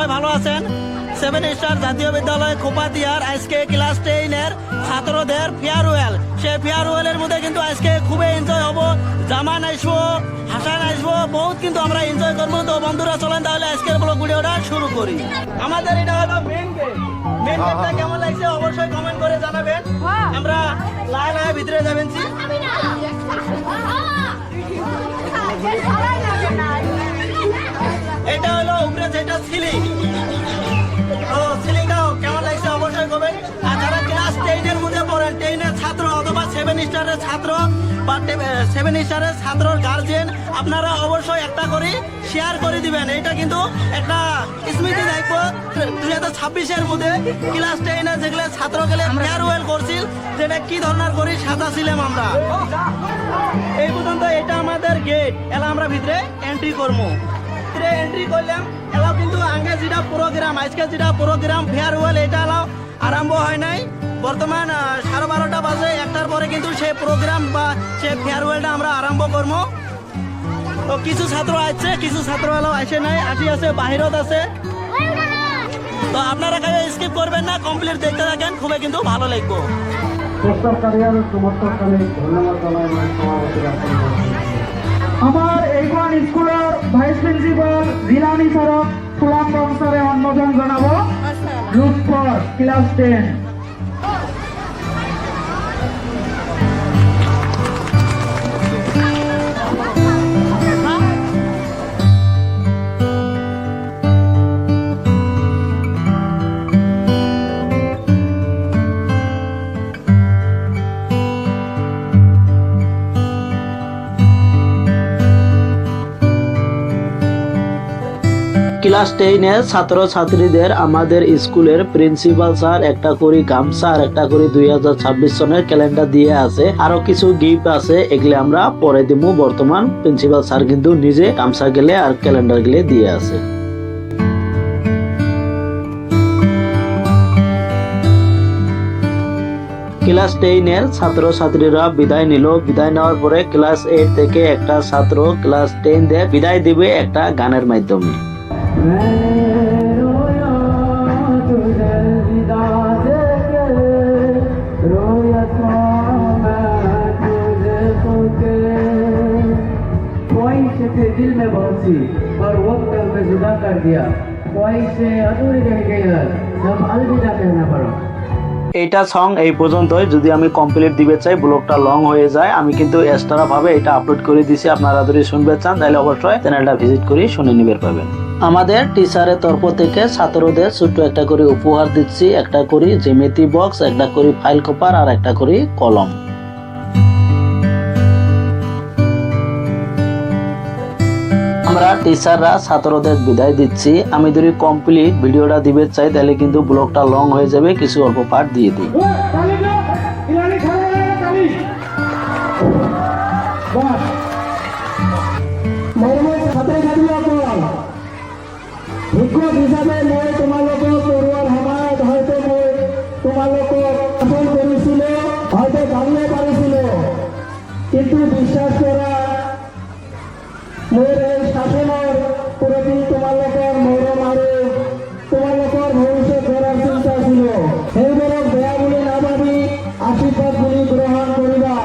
সবাই ভালো আছেন? 7 স্টার জাতীয় বিদ্যালয় খোপাতিয়ার আজকে ক্লাস 10 এর ছাত্রদের ফেয়ারওয়েল। সেই ফেয়ারওয়েলের মধ্যে কিন্তু আজকে খুবই এনজয় হবো। জামান আসবো, হাসান আসবো, বহুত কিন্তু আমরা এনজয় করবো। তো বন্ধুরা চলেন তাহলে আজকের ব্লগ ভিডিওটা শুরু করি। আমাদের এটা হলো মেন গেট। মেন গেটটা কেমন লাগছে অবশ্যই কমেন্ট করে জানাবেন। আমরা লায়ে লায়ে ভিতরে যাবেন। এটা হলো উপরে যেটা সিলিং। তো সিলিংটাও কেমন লাগছে অবশ্যই করবেন। আর যারা ক্লাস 10 এর মধ্যে পড়েন, 10 এর ছাত্র অথবা 7 স্টারের ছাত্র বা 7 স্টারের ছাত্রর গার্জিয়ান, আপনারা অবশ্যই একটা করে শেয়ার করে দিবেন। এটা কিন্তু একটা স্মৃতি থাকবো 2026 এর মধ্যে ক্লাস 10 এর যেগুলো ছাত্র গেলে ফেয়ারওয়েল করছিল, যেটা কি ধরনের করে সাজাছিলাম আমরা। এই পর্যন্ত এটা আমাদের গেট। এলা আমরা ভিতরে এন্ট্রি করবো। এন্ট্রি করলাম এলাও কিন্তু আগে যেটা প্রোগ্রাম, আজকে যেটা প্রোগ্রাম ফেয়ারওয়েল, এটা এলাও আরম্ভ হয় নাই। বর্তমান 12:30 বাজে, 1টার পরে কিন্তু সেই প্রোগ্রাম বা সেই ফেয়ারওয়েলটা আমরা আরম্ভ করবো। তো কিছু ছাত্র আসছে, কিছু ছাত্র এলাও আসে নাই, আছে বাহিরত আছে। তো আপনারা কাজে স্কিপ করবেন না, কমপ্লিট দেখতে থাকেন, খুবই কিন্তু ভালো লাগবে। আমার এইখান স্কুলের ভাইস প্রিন্সিপাল জিলানি স্যারক ফুলাম বংশরে অনুমোদন জানাবো। Group 4 class 10। ক্লাস 10 এর ছাত্র ছাত্রীদের আমাদের স্কুলের প্রিন্সিপাল স্যার একটা করে গামছা আর একটা করে 2026 সনের ক্যালেন্ডার দিয়ে আছে। আরো কিছু গিফট আছে, এগুলো আমরা পরে দিব। বর্তমান প্রিন্সিপাল স্যার কিন্তু নিজে গামছা গেলে আর ক্যালেন্ডার গেলে দিয়ে আছে। ক্লাস 10 এর ছাত্র ছাত্রীরা বিদায় নিল। বিদায় নেওয়ার পরে ক্লাস 8 থেকে একটা ছাত্র ক্লাস 10 দের বিদায় দিবে একটা গানের মাধ্যমে। दिल में बहुत सी पर वक्त में जुदा कर दिया, ख्वाहिश से अधूरी रह गई है, जब अलविदा कहना पड़ा। এইটা সং এই পর্যন্তই। যদি আমি কমপ্লিট দিতে চাই, ব্লগটা লং হয়ে যায়। আমি কিন্তু এক্সট্রা ভাবে এটা আপলোড করে দিছি। আপনারা যদি শুনতে চান তাহলে অবশ্যই চ্যানেলটা ভিজিট করে শুনে নিতে পারবেন। আমাদের টিচারের তরফ থেকে ছাত্রদের ছোট্ট একটা করে উপহার দিচ্ছি। একটা করে জ্যামিতি বক্স, একটা করে ফাইল কভার আর একটা করে কলম। আমরা টিচাররা ছাত্রদের বিদায় দিচ্ছি। আমি যদি কমপ্লিট ভিডিওটা দিতে চাই তাহলে কিন্তু ব্লগটা লং হয়ে যাবে, কিছু অল্প পার্ট দিয়ে দিই। শিক্ষক হিচাপে মই তোমালোকক পঢ়োৱাৰ সময়ত হয়তো মই তোমালোকক শাসন কৰিছিলো, হয়তো ভাবিব পাৰিছিলো, কিন্তু বিশ্বাস কৰা মোৰ এই শাসনৰ প্ৰতি তোমালোকৰ মৰম আৰু তোমালোকৰ ভৱিষ্যত গঢ়াৰ চিন্তা ছিল। সেইবোৰক বেয়া বুলি নাভাবি আশীৰ্বাদ বুলি গ্ৰহণ কৰিবা।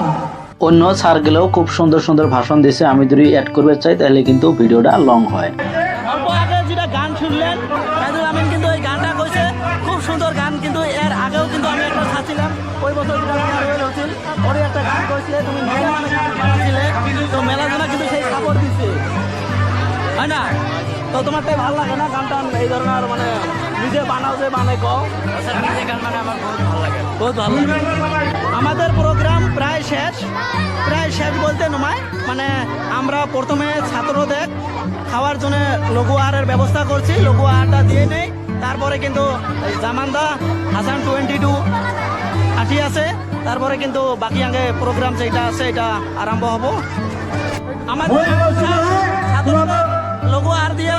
অন্য স্যার গেলেও খুব সুন্দর সুন্দর ভাষণ দিছে। আমি যদি অ্যাড করতে চাই তাহলে কিন্তু ভিডিওটা লং হয়। অল্প আগে যেটা গান শুনলেন, সাইদুল আমিন কিন্তু এই গানটা কইছে, খুব সুন্দর গান। কিন্তু এর আগেও কিন্তু আমি একটা ছাড়ছিলাম, ওই বছর যেটা ফেয়ারওয়েল হচ্ছিল, ওরই একটা গান কইছিলে, তুমি নিজে মানে গান বানাচ্ছিলে। তো মেলা জানা কিন্তু সেই সাপোর্ট দিচ্ছে, হয় না? তো তোমারটাই ভালো লাগে না গানটা এই ধরনের, মানে নিজে বানাও যে বানাই কও? নিজে গান মানে আমার বহুত ভালো লাগে, বহুত ভালো লাগে। আমাদের প্রোগ্রাম প্রায় শেষ। প্রায় শেষ বলতে নয়, মানে আমরা প্রথমে ছাত্রদের খাওয়ার জন্য লঘু আহারের ব্যবস্থা করছি। লঘু আহারটা দিয়ে নেই, তারপরে কিন্তু জামানদা হাসান 22 আঠি আছে। তারপরে কিন্তু বাকি আগে প্রোগ্রাম যেটা আছে এটা আরম্ভ হব। আমাদের ছাত্রদের লঘু আহার দিয়ে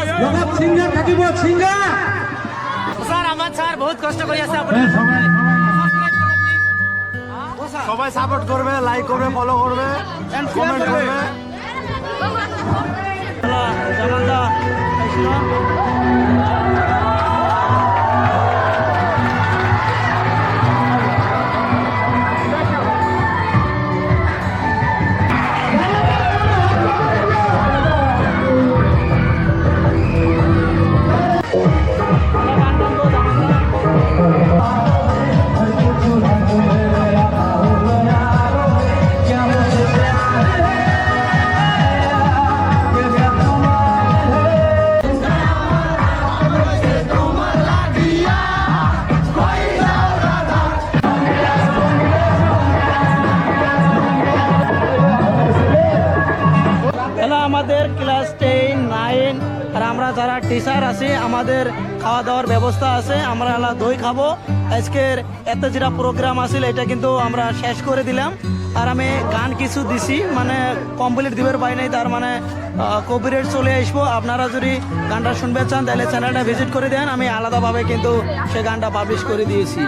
স্যার, আমার স্যার বহুত কষ্ট করে আছে। সবাই সাপোর্ট করবে, লাইক করবে, ফলো করবে, কমেন্ট করবে। জামানদা আমরা যারা টিচার আছি আমাদের খাওয়া দাওয়ার ব্যবস্থা আছে, আমরা এলা দই খাবো। আজকের এত যেটা প্রোগ্রাম আছিল এটা কিন্তু আমরা শেষ করে দিলাম। আর আমি গান কিছু দিছি মানে কমপ্লিট দিবার পাই নাই, তার মানে কপিরাইট চলে আসবো। আপনারা যদি গানটা শুনবে চান তাহলে চ্যানেলটা ভিজিট করে দেন, আমি আলাদাভাবে কিন্তু সে গানটা পাবলিশ করে দিয়েছি।